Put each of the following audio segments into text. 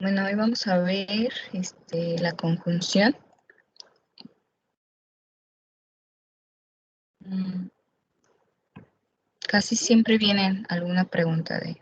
Bueno, hoy vamos a ver la conjunción. Casi siempre viene alguna pregunta de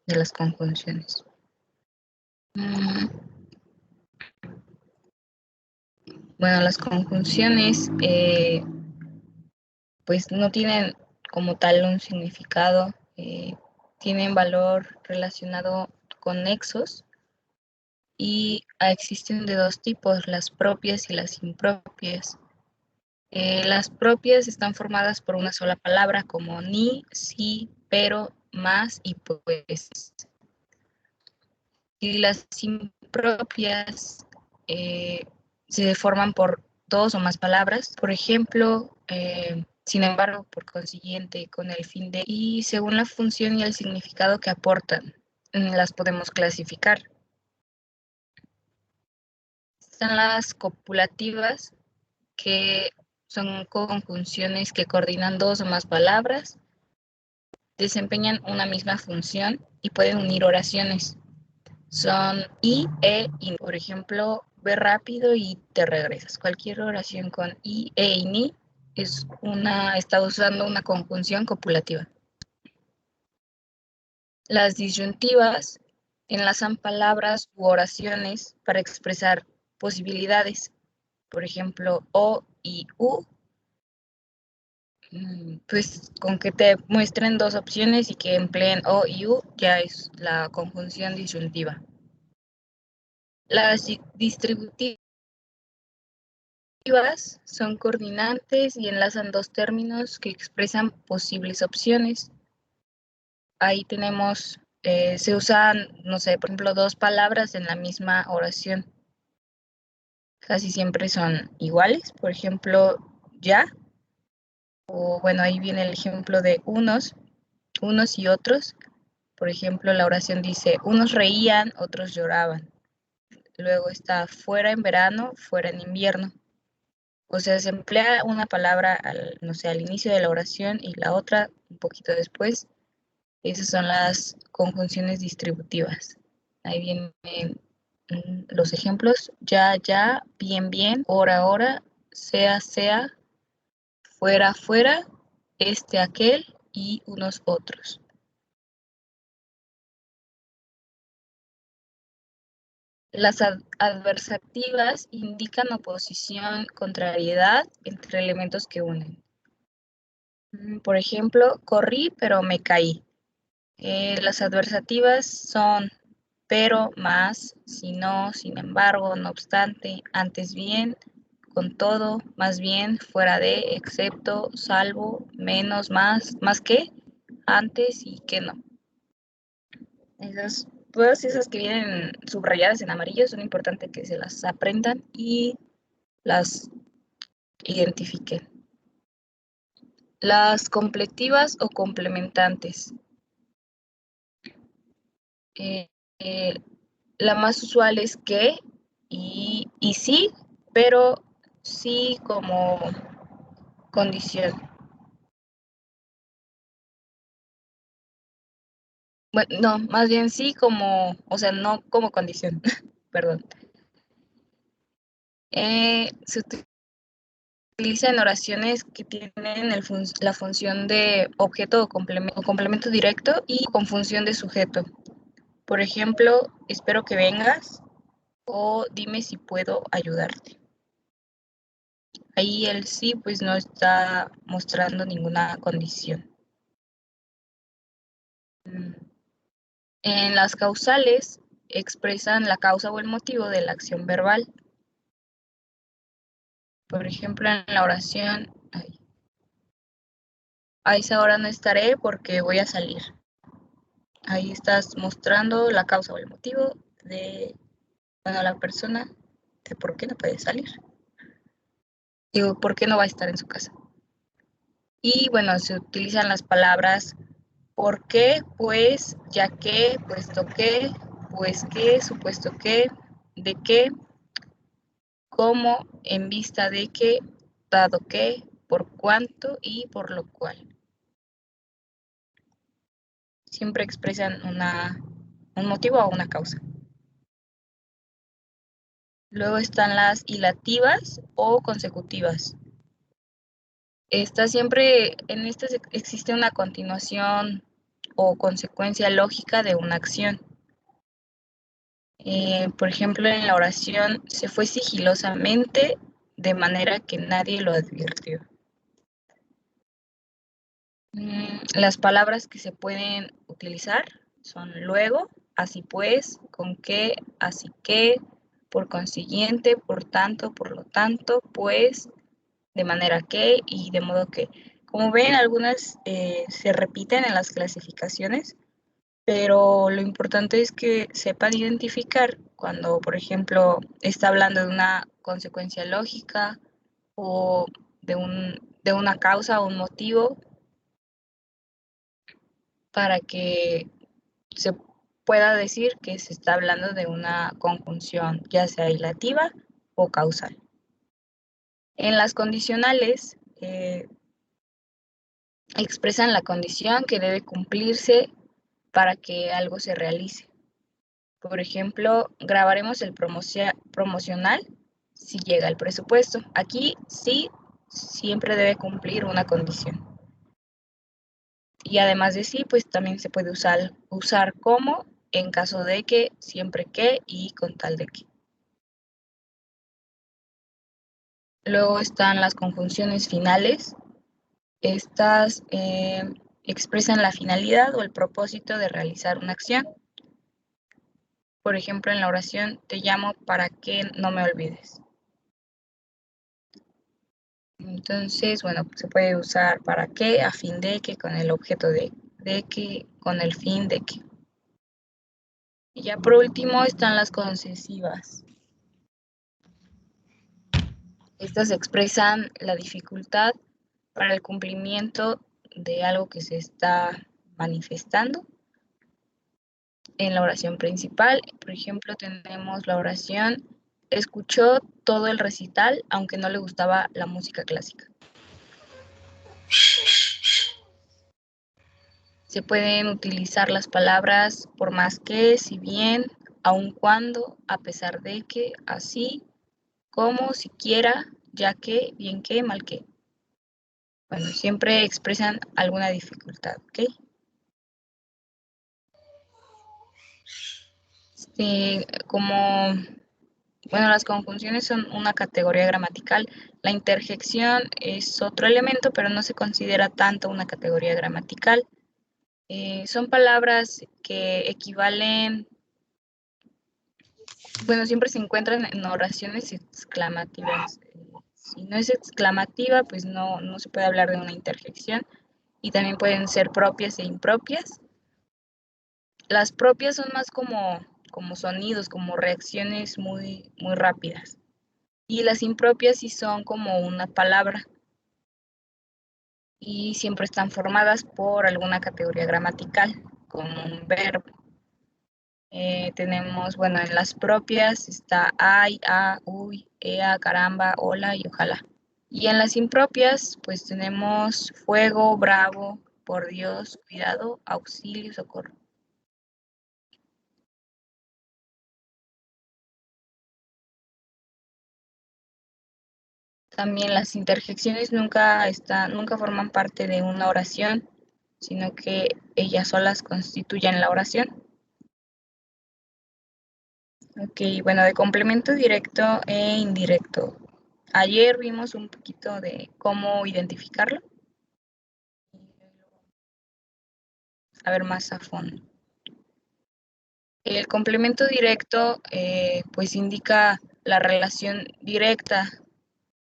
las conjunciones. Bueno, las conjunciones pues no tienen como tal un significado, tienen valor relacionado con nexos y existen de dos tipos, las propias y las impropias. Las propias están formadas por una sola palabra como ni, sí, pero, más y pues. Y las impropias se forman por dos o más palabras. Por ejemplo, sin embargo, por consiguiente, con el fin de, y según la función y el significado que aportan, las podemos clasificar. Están las copulativas, que son conjunciones que coordinan dos o más palabras, desempeñan una misma función y pueden unir oraciones. Son y, y. Por ejemplo, ve rápido y te regresas. Cualquier oración con y, y ni está usando una conjunción copulativa. Las disyuntivas enlazan palabras u oraciones para expresar posibilidades. Por ejemplo, o y u, pues con que te muestren dos opciones y que empleen o y u, ya es la conjunción disyuntiva. Las distributivas son coordinantes y enlazan dos términos que expresan posibles opciones. Ahí tenemos, se usan, no sé, por ejemplo, dos palabras en la misma oración. Casi siempre son iguales, por ejemplo, ya, o bueno, ahí viene el ejemplo de unos y otros. Por ejemplo, la oración dice, unos reían, otros lloraban. Luego está fuera en verano, fuera en invierno. O sea, se emplea una palabra no sé, al inicio de la oración y la otra un poquito después. Esas son las conjunciones distributivas. Ahí vienen los ejemplos. Ya, ya, bien, bien, hora, hora, sea, sea, fuera, fuera, aquel y unos otros. Las adversativas indican oposición, contrariedad entre elementos que unen. Por ejemplo, corrí pero me caí. Las adversativas son pero, más, si no, sin embargo, no obstante, antes bien, con todo, más bien, fuera de, excepto, salvo, menos, más que, antes y que no. Todas esas que vienen subrayadas en amarillo son importantes que se las aprendan y las identifiquen. Las completivas o complementantes. Eh, eh, la más usual es que y sí, pero sí como condición. Bueno, no, más bien sí como, o sea, no como condición, perdón. Se utiliza en oraciones que tienen la función de objeto o complemento directo y con función de sujeto. Por ejemplo, espero que vengas o dime si puedo ayudarte. Ahí el sí pues no está mostrando ninguna condición. En las causales expresan la causa o el motivo de la acción verbal. Por ejemplo, en la oración, a esa hora no estaré porque voy a salir. Ahí estás mostrando la causa o el motivo de, bueno, la persona de por qué no puede salir. Digo, por qué no va a estar en su casa. Y bueno, se utilizan las palabras por qué, pues, ya que, puesto que, pues que, supuesto que, de qué, cómo, en vista de que, dado que, por cuánto y por lo cual. Siempre expresan un motivo o una causa. Luego están las hilativas o consecutivas. En estas existe una continuación o consecuencia lógica de una acción. Por ejemplo, en la oración se fue sigilosamente de manera que nadie lo advirtió. Las palabras que se pueden utilizar son luego, así pues, con qué, así que, por consiguiente, por tanto, por lo tanto, pues, de manera que y de modo que. Como ven, algunas se repiten en las clasificaciones, pero lo importante es que sepan identificar cuando, por ejemplo, está hablando de una consecuencia lógica o de una causa o un motivo para que se pueda decir que se está hablando de una conjunción, ya sea hilativa o causal. En las condicionales expresan la condición que debe cumplirse para que algo se realice. Por ejemplo, grabaremos el promocional si llega el presupuesto. Aquí sí, siempre debe cumplir una condición. Y además de sí, pues también se puede usar como, en caso de que, siempre que y con tal de que. Luego están las conjunciones finales. Estas expresan la finalidad o el propósito de realizar una acción. Por ejemplo, en la oración, te llamo para que no me olvides. Entonces, bueno, se puede usar para qué, a fin de que, con el objeto de que, con el fin de que. Y ya por último están las concesivas. Estas expresan la dificultad para el cumplimiento de algo que se está manifestando. En la oración principal, por ejemplo, tenemos la oración, escuchó todo el recital, aunque no le gustaba la música clásica. Se pueden utilizar las palabras por más que, si bien, aun cuando, a pesar de que, así, como, siquiera, ya que, bien que, mal que. Bueno, siempre expresan alguna dificultad, ¿ok? Bueno, las conjunciones son una categoría gramatical. La interjección es otro elemento, pero no se considera tanto una categoría gramatical. Son palabras que equivalen, bueno, siempre se encuentran en oraciones exclamativas. Si no es exclamativa, pues no se puede hablar de una interjección. Y también pueden ser propias e impropias. Las propias son más como sonidos, como reacciones muy, muy rápidas. Y las impropias sí son como una palabra y siempre están formadas por alguna categoría gramatical, como un verbo. Tenemos, bueno, en las propias está ay, a, uy, ea, caramba, hola y ojalá. Y en las impropias, pues tenemos fuego, bravo, por Dios, cuidado, auxilio, socorro. También las interjecciones nunca forman parte de una oración, sino que ellas solas constituyen la oración. Ok, bueno, de complemento directo e indirecto. Ayer vimos un poquito de cómo identificarlo. A ver más a fondo. El complemento directo pues indica la relación directa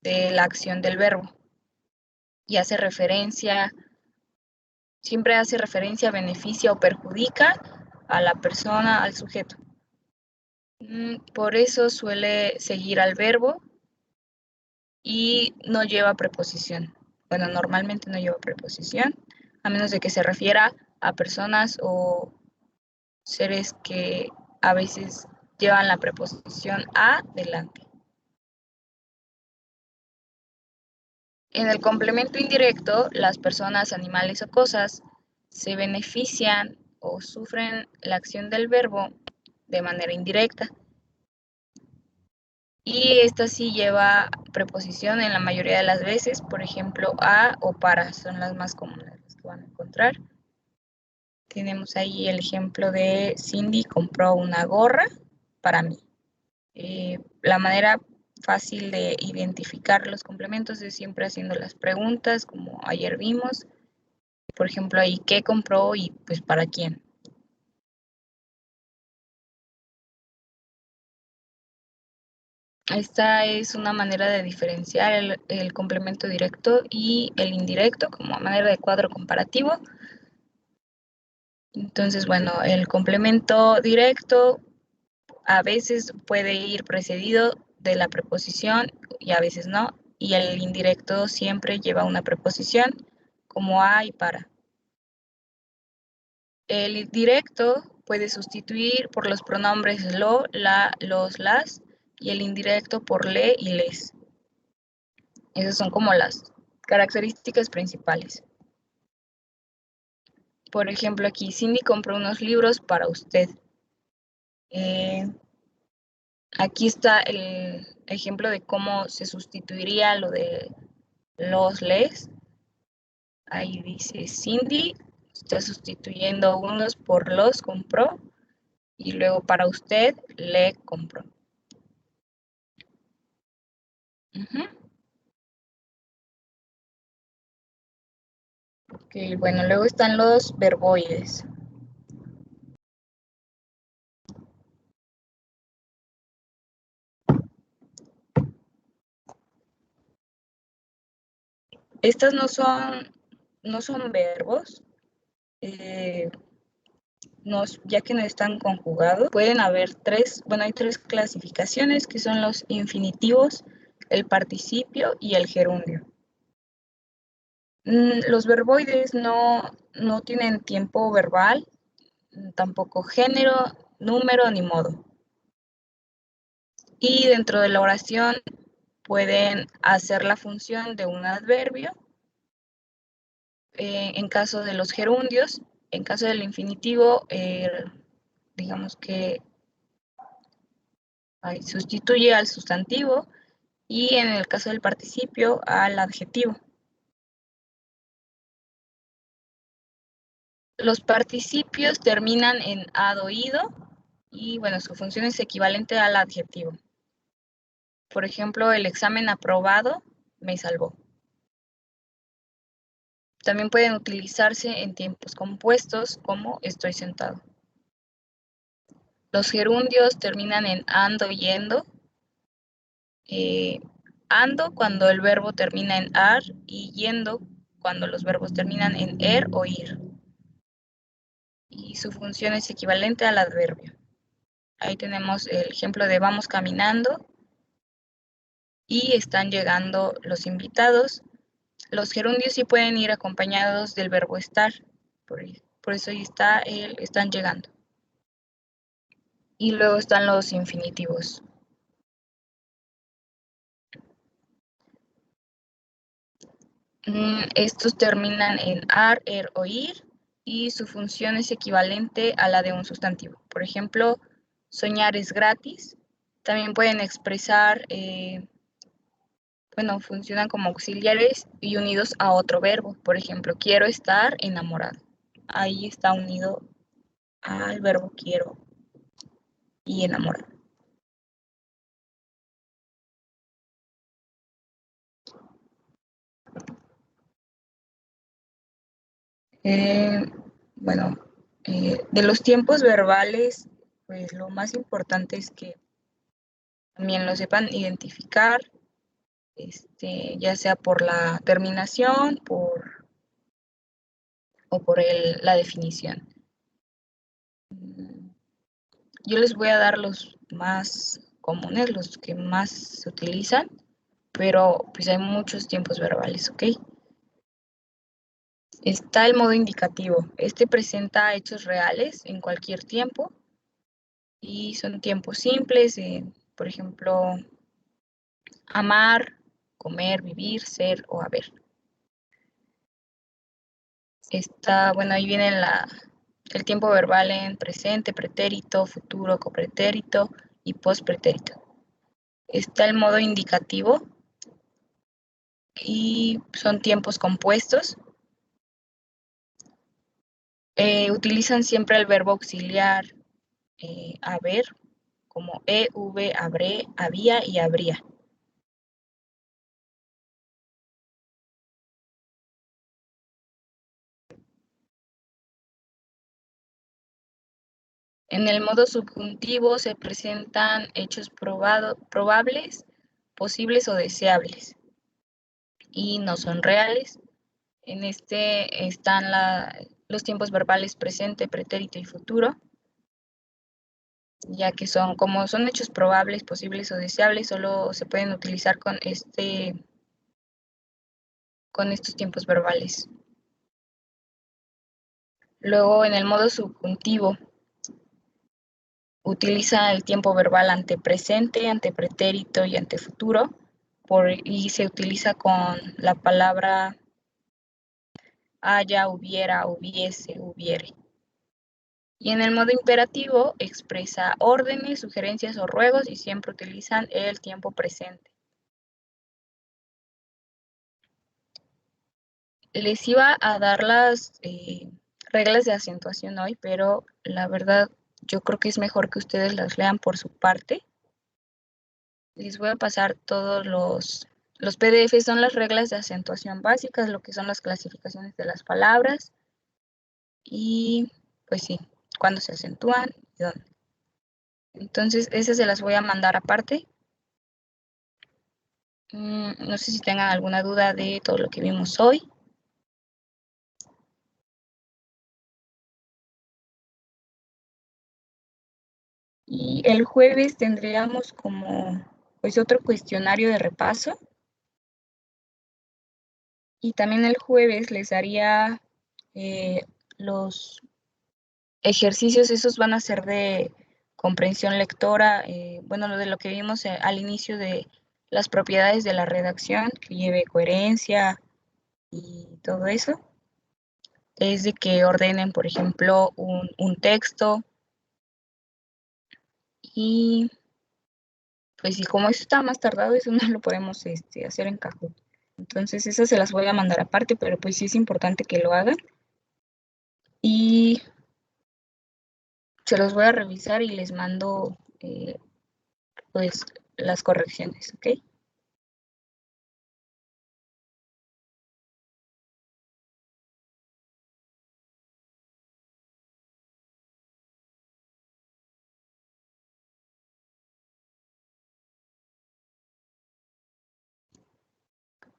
de la acción del verbo y siempre hace referencia, beneficia o perjudica a la persona, al sujeto. Por eso suele seguir al verbo y no lleva preposición. Bueno, normalmente no lleva preposición, a menos de que se refiera a personas o seres que a veces llevan la preposición a delante. En el complemento indirecto, las personas, animales o cosas se benefician o sufren la acción del verbo de manera indirecta. Y esta sí lleva preposición en la mayoría de las veces, por ejemplo, a o para, son las más comunes las que van a encontrar. Tenemos ahí el ejemplo de Cindy compró una gorra para mí. La manera fácil de identificar los complementos es siempre haciendo las preguntas, como ayer vimos. Por ejemplo, ahí qué compró y pues para quién. Esta es una manera de diferenciar el complemento directo y el indirecto como manera de cuadro comparativo. Entonces, bueno, el complemento directo a veces puede ir precedido de la preposición y a veces no. Y el indirecto siempre lleva una preposición como a y para. El directo puede sustituir por los pronombres lo, la, los, las y el indirecto por le y les. Esas son como las características principales. Por ejemplo, aquí Cindy compró unos libros para usted. Aquí está el ejemplo de cómo se sustituiría lo de los les. Ahí dice Cindy está sustituyendo unos por los compró y luego para usted le compró. Okay, bueno, luego están los verboides. Estas no son verbos, ya que no están conjugados. Pueden haber hay tres clasificaciones que son los infinitivos, el participio y el gerundio. Los verboides no tienen tiempo verbal, tampoco género, número ni modo. Y dentro de la oración pueden hacer la función de un adverbio. En caso de los gerundios, en caso del infinitivo, digamos que sustituye al sustantivo y en el caso del participio al adjetivo. Los participios terminan en ad oído y bueno, su función es equivalente al adjetivo. Por ejemplo, el examen aprobado me salvó. También pueden utilizarse en tiempos compuestos como estoy sentado. Los gerundios terminan en ando, yendo. Ando cuando el verbo termina en ar y yendo cuando los verbos terminan en er o ir. Y su función es equivalente al adverbio. Ahí tenemos el ejemplo de vamos caminando y están llegando los invitados. Los gerundios sí pueden ir acompañados del verbo estar. Por eso ahí está el están llegando. Y luego están los infinitivos. Estos terminan en ar, er o ir y su función es equivalente a la de un sustantivo. Por ejemplo, soñar es gratis. También pueden expresar, funcionan como auxiliares y unidos a otro verbo. Por ejemplo, quiero estar enamorado. Ahí está unido al verbo quiero y enamorado. Eh, bueno, de los tiempos verbales, pues lo más importante es que también lo sepan identificar, ya sea por la terminación o por la definición. Yo les voy a dar los más comunes, los que más se utilizan, pero pues hay muchos tiempos verbales, ¿ok? Está el modo indicativo. Este presenta hechos reales en cualquier tiempo y son tiempos simples, por ejemplo, amar, comer, vivir, ser o haber. Ahí viene el tiempo verbal en presente, pretérito, futuro, copretérito y pospretérito. Está el modo indicativo y son tiempos compuestos. Utilizan siempre el verbo auxiliar haber, como habré, había y habría. En el modo subjuntivo se presentan hechos probables, posibles o deseables y no son reales. En este están los tiempos verbales presente, pretérito y futuro, ya que como son hechos probables, posibles o deseables, solo se pueden utilizar con estos tiempos verbales. Luego, en el modo subjuntivo, utiliza el tiempo verbal ante presente, ante pretérito y ante futuro, y se utiliza con la palabra haya, hubiera, hubiese, hubiere. Y en el modo imperativo expresa órdenes, sugerencias o ruegos y siempre utilizan el tiempo presente. Les iba a dar las reglas de acentuación hoy, pero la verdad yo creo que es mejor que ustedes las lean por su parte. Les voy a pasar todos los PDF, son las reglas de acentuación básicas, lo que son las clasificaciones de las palabras y pues sí, cuándo se acentúan y dónde. Entonces, esas se las voy a mandar aparte. No sé si tengan alguna duda de todo lo que vimos hoy. Y el jueves tendríamos como pues otro cuestionario de repaso. Y también el jueves les daría los ejercicios, esos van a ser de comprensión lectora, bueno, de lo que vimos al inicio de las propiedades de la redacción, que lleve coherencia y todo eso. Es de que ordenen, por ejemplo, un texto y pues y como eso está más tardado, eso no lo podemos hacer en Kahoot. Entonces esas se las voy a mandar aparte, pero pues sí es importante que lo hagan. Y se los voy a revisar y les mando pues las correcciones, ¿ok?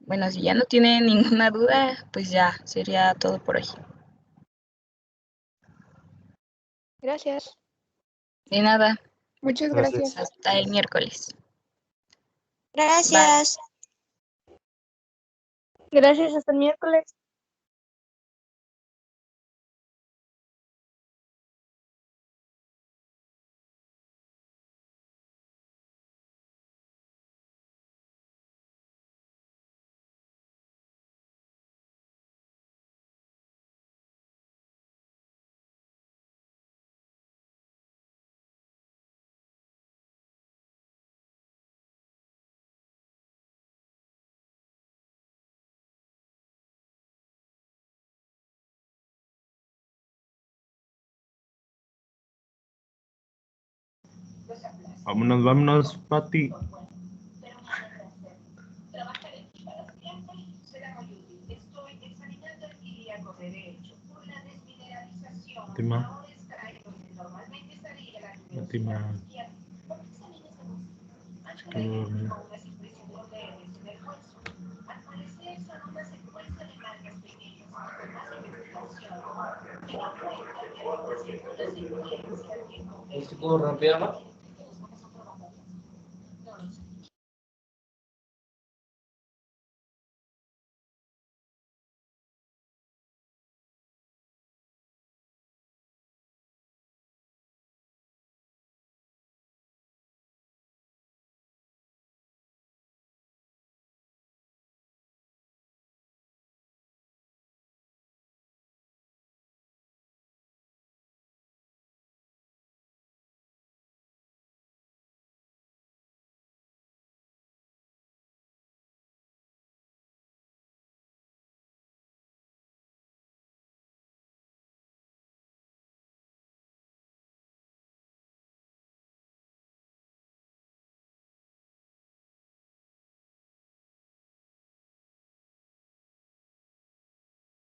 Bueno, si ya no tienen ninguna duda, pues ya sería todo por hoy. Gracias. De nada. Muchas gracias. Hasta el miércoles. Gracias. Gracias, hasta el miércoles. Vámonos, Pati. Fátima. Fátima. ¿Puedo romperla?